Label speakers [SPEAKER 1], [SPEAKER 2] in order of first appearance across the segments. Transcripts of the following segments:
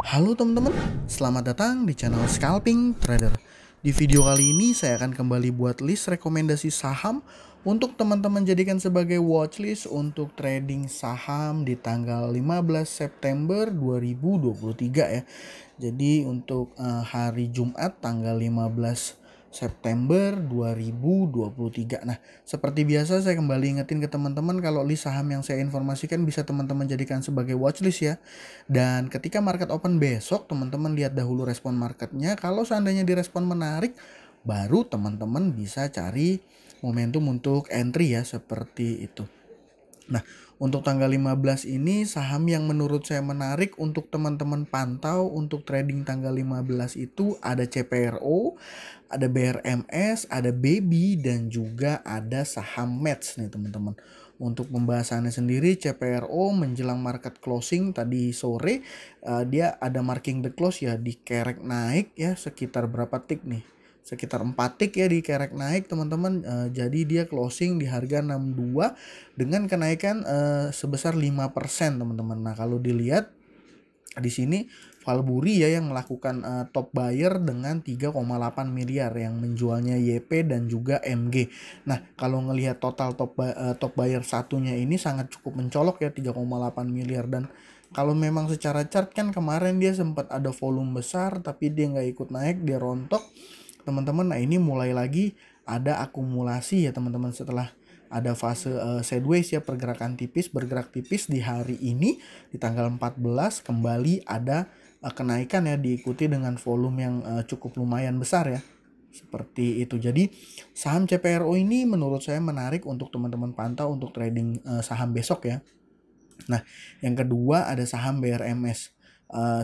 [SPEAKER 1] Halo teman-teman, selamat datang di channel Scalping Trader. Di video kali ini saya akan kembali buat list rekomendasi saham untuk teman-teman jadikan sebagai watchlist untuk trading saham di tanggal 15 September 2023 ya. Jadi untuk hari Jumat tanggal 15 September 2023. Nah, seperti biasa saya kembali ingetin ke teman-teman kalau list saham yang saya informasikan bisa teman-teman jadikan sebagai watchlist ya. Dan ketika market open besok, teman-teman lihat dahulu respon marketnya. Kalau seandainya direspon menarik, baru teman-teman bisa cari momentum untuk entry ya, seperti itu. Nah, untuk tanggal 15 ini saham yang menurut saya menarik untuk teman-teman pantau untuk trading tanggal 15 itu ada CPRO, ada BRMS, ada Baby, dan juga ada saham Match nih teman-teman. Untuk pembahasannya sendiri, CPRO menjelang market closing tadi sore, dia ada marking the close ya, dikerek naik ya sekitar berapa tik nih, sekitar 4 tik ya dikerek naik teman-teman. Jadi dia closing di harga 62 dengan kenaikan sebesar 5% teman-teman. Nah, kalau dilihat di sini Valburi ya yang melakukan top buyer dengan 3,8 miliar yang menjualnya YP dan juga MG. Nah, kalau ngelihat total top buyer satunya ini sangat cukup mencolok ya 3,8 miliar. Dan kalau memang secara chart kan kemarin dia sempat ada volume besar tapi dia nggak ikut naik, dia rontok teman-teman. Nah, ini mulai lagi ada akumulasi ya teman-teman setelah ada fase sideways ya, pergerakan tipis, bergerak tipis di hari ini di tanggal 14 kembali ada kenaikan ya, diikuti dengan volume yang cukup lumayan besar ya. Seperti itu. Jadi saham CPRO ini menurut saya menarik untuk teman-teman pantau untuk trading saham besok ya. Nah, yang kedua ada saham BRMS,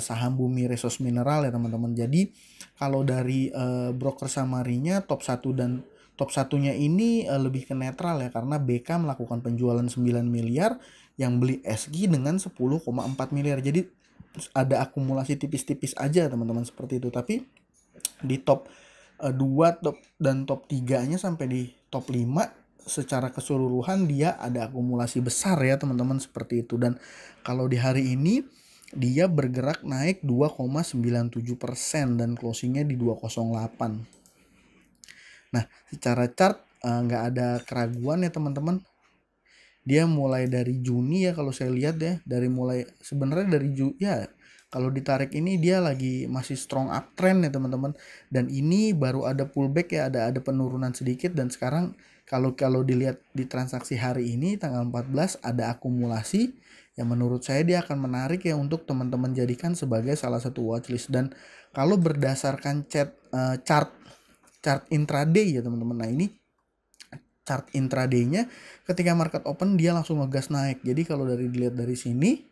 [SPEAKER 1] saham Bumi Resource Mineral ya teman-teman. Jadi kalau dari broker summary-nya top 1 dan top satunya ini lebih ke netral ya, karena BK melakukan penjualan 9 miliar, yang beli SG dengan 10,4 miliar. Jadi ada akumulasi tipis-tipis aja teman-teman seperti itu. Tapi di top 2 top dan top 3-nya sampai di top 5 secara keseluruhan dia ada akumulasi besar ya teman-teman seperti itu. Dan kalau di hari ini dia bergerak naik 2,97% dan closingnya di 208. Nah, secara chart nggak ada keraguan ya teman-teman. Dia mulai dari Juni ya kalau saya lihat ya, dari mulai sebenarnya dari ya kalau ditarik ini dia lagi masih strong uptrend ya teman-teman. Dan ini baru ada pullback ya, ada penurunan sedikit. Dan sekarang kalau dilihat di transaksi hari ini tanggal 14 ada akumulasi yang menurut saya dia akan menarik ya untuk teman-teman jadikan sebagai salah satu watchlist. Dan kalau berdasarkan chart intraday ya teman-teman, nah ini chart intraday-nya ketika market open dia langsung ngegas naik. Jadi kalau dilihat dari sini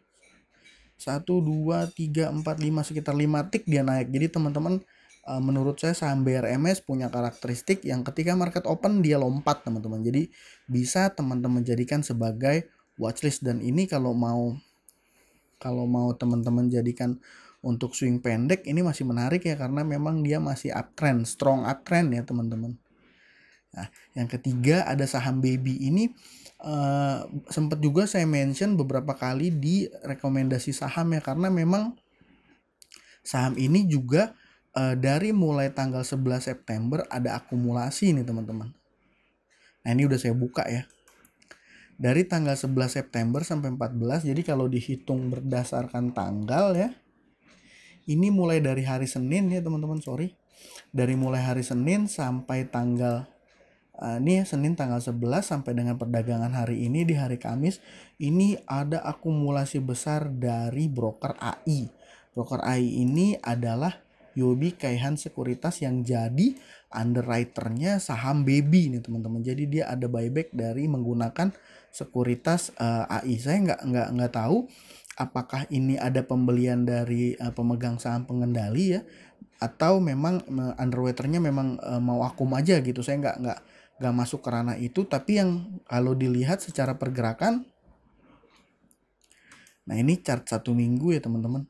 [SPEAKER 1] 1 2 3 4 5 sekitar 5 tik dia naik. Jadi teman-teman menurut saya saham BRMS punya karakteristik yang ketika market open dia lompat teman-teman. Jadi bisa teman-teman jadikan sebagai watchlist. Dan ini kalau mau teman-teman jadikan untuk swing pendek ini masih menarik ya, karena memang dia masih uptrend, strong uptrend ya teman-teman. Nah, yang ketiga ada saham Baby ini, sempat juga saya mention beberapa kali di rekomendasi saham ya, karena memang saham ini juga dari mulai tanggal 11 September ada akumulasi nih teman-teman. Nah, ini udah saya buka ya. Dari tanggal 11 September sampai 14, jadi kalau dihitung berdasarkan tanggal ya, ini mulai dari hari Senin ya teman-teman, sorry. Dari mulai hari Senin sampai tanggal ini Senin tanggal 11 sampai dengan perdagangan hari ini di hari Kamis, ini ada akumulasi besar dari broker AI. Broker AI ini adalah Yobi Kaihan Sekuritas yang jadi underwriternya saham Baby nih teman-teman. Jadi dia ada buyback dari menggunakan sekuritas AI. Saya nggak tahu apakah ini ada pembelian dari pemegang saham pengendali ya, atau memang underwriternya memang mau akum aja gitu. Saya nggak masuk ke ranah itu. Tapi yang kalau dilihat secara pergerakan, nah ini chart 1 minggu ya teman-teman,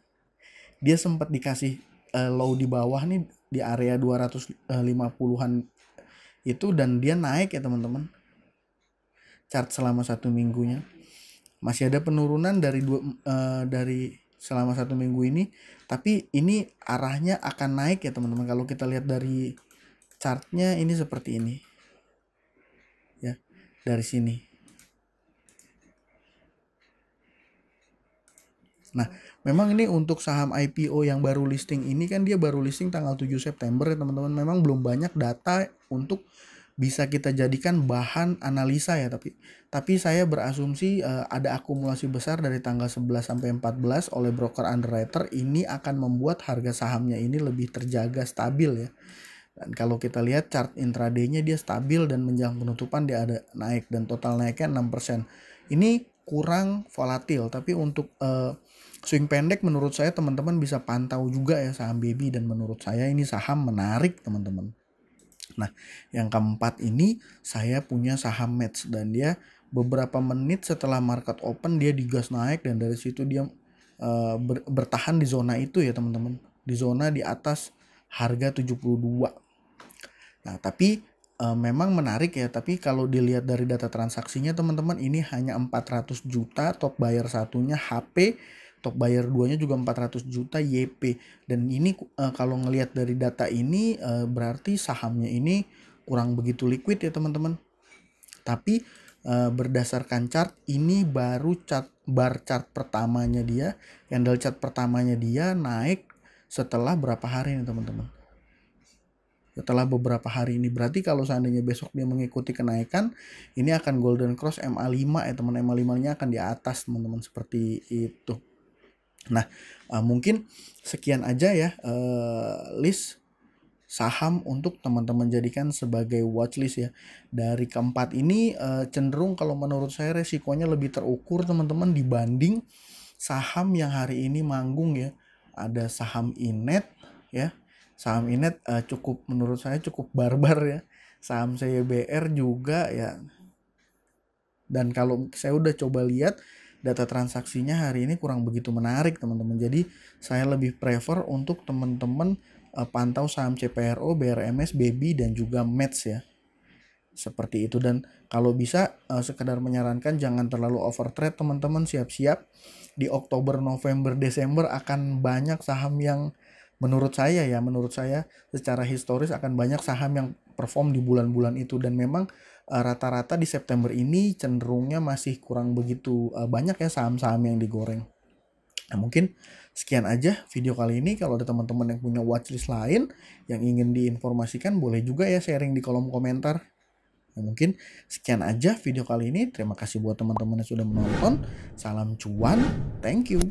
[SPEAKER 1] dia sempat dikasih low di bawah nih di area 250-an itu, dan dia naik ya teman-teman. Chart selama 1 minggunya masih ada penurunan dari selama 1 minggu ini, tapi ini arahnya akan naik ya teman-teman. Kalau kita lihat dari chartnya ini seperti ini ya, dari sini. Nah, memang ini untuk saham IPO yang baru listing ini kan dia baru listing tanggal 7 September ya teman-teman. Memang belum banyak data untuk bisa kita jadikan bahan analisa ya, tapi saya berasumsi ada akumulasi besar dari tanggal 11 sampai 14 oleh broker underwriter. Ini akan membuat harga sahamnya ini lebih terjaga stabil ya. Dan kalau kita lihat chart intraday-nya dia stabil dan menjelang penutupan dia ada naik dan total naiknya 6%. Ini kurang volatil, tapi untuk swing pendek menurut saya teman-teman bisa pantau juga ya saham baby, dan menurut saya ini saham menarik teman-teman. Nah, yang keempat ini saya punya saham Match, dan dia beberapa menit setelah market open dia digas naik, dan dari situ dia bertahan di zona itu ya teman-teman. Di zona di atas harga 72. Nah, tapi memang menarik ya, tapi kalau dilihat dari data transaksinya teman-teman ini hanya 400 juta top buyer satunya HP, top buyer 2-nya juga 400 juta YP. Dan ini kalau ngelihat dari data ini berarti sahamnya ini kurang begitu liquid ya teman-teman. Tapi berdasarkan chart ini baru bar chart pertamanya dia, candle chart pertamanya dia naik setelah berapa hari nih teman-teman. Setelah beberapa hari ini, berarti kalau seandainya besok dia mengikuti kenaikan, ini akan golden cross MA5 ya teman. MA5-nya akan di atas teman-teman, seperti itu. Nah, mungkin sekian aja ya list saham untuk teman-teman jadikan sebagai watchlist ya. Dari keempat ini cenderung kalau menurut saya resikonya lebih terukur teman-teman dibanding saham yang hari ini manggung ya. Ada saham Inet ya. Saham Inet cukup, menurut saya cukup barbar ya. Saham CYBR juga ya. Dan kalau saya udah coba lihat data transaksinya hari ini kurang begitu menarik teman-teman. Jadi saya lebih prefer untuk teman-teman pantau saham CPRO, BRMS, Baby dan juga Match ya. Seperti itu. Dan kalau bisa sekedar menyarankan jangan terlalu overtrade teman-teman. Siap-siap di Oktober, November, Desember akan banyak saham yang menurut saya secara historis akan banyak saham yang perform di bulan-bulan itu. Dan memang rata-rata di September ini cenderungnya masih kurang begitu banyak ya saham-saham yang digoreng. Nah, mungkin sekian aja video kali ini. Kalau ada teman-teman yang punya watchlist lain yang ingin diinformasikan, boleh juga ya sharing di kolom komentar. Nah, mungkin sekian aja video kali ini. Terima kasih buat teman-teman yang sudah menonton. Salam cuan, thank you.